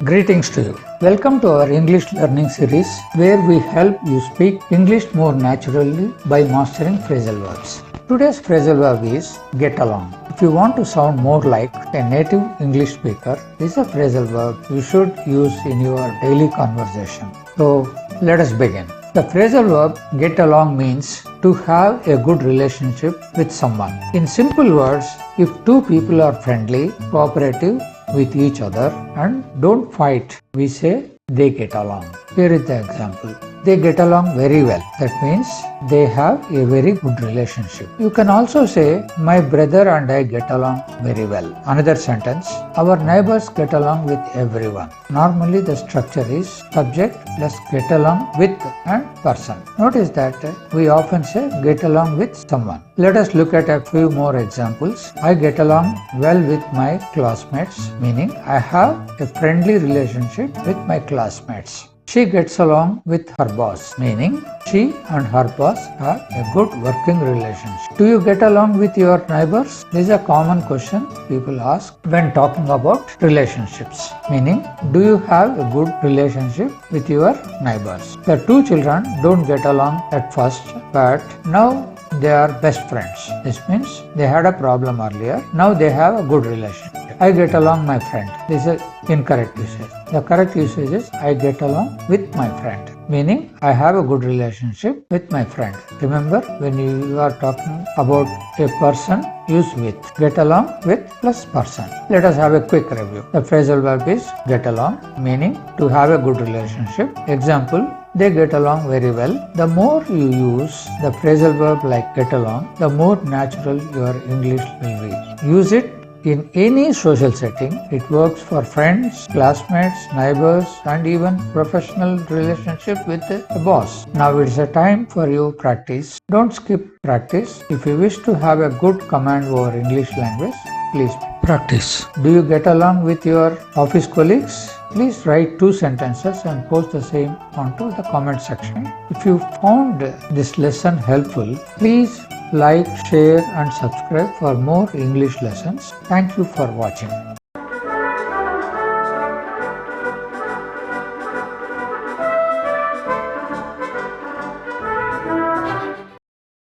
Greetings to you. Welcome to our English learning series where we help you speak English more naturally by mastering phrasal verbs. Today's phrasal verb is get along. If you want to sound more like a native English speaker, this is a phrasal verb you should use in your daily conversation. So let us begin. The phrasal verb get along means to have a good relationship with someone. In simple words, if two people are friendly, cooperative with each other and don't fight, we say they get along. Here is the example. They get along very well. That means they have a very good relationship. You can also say, my brother and I get along very well. Another sentence, our neighbors get along with everyone. Normally the structure is subject plus get along with and person. Notice that we often say get along with someone. Let us look at a few more examples. I get along well with my classmates, meaning I have a friendly relationship with my classmates. She gets along with her boss, meaning she and her boss have a good working relationship. Do you get along with your neighbors? This is a common question people ask when talking about relationships, meaning do you have a good relationship with your neighbors? The two children don't get along at first, but now they are best friends. This means they had a problem earlier. Now they have a good relationship. I get along my friend. This is incorrect usage. The correct usage is I get along with my friend, meaning I have a good relationship with my friend. Remember, when you are talking about a person, use with. Get along with plus person. Let us have a quick review. The phrasal verb is get along, meaning to have a good relationship. Example, they get along very well. The more you use the phrasal verb like get along, the more natural your English will be. Use it in any social setting. It works for friends, classmates, neighbors, and even professional relationship with a boss. Now it's a time for you practice. Don't skip practice. If you wish to have a good command over English language, please practice. Do you get along with your office colleagues? Please write 2 sentences and post the same onto the comment section. If you found this lesson helpful, please like, share and subscribe for more English lessons. Thank you for watching.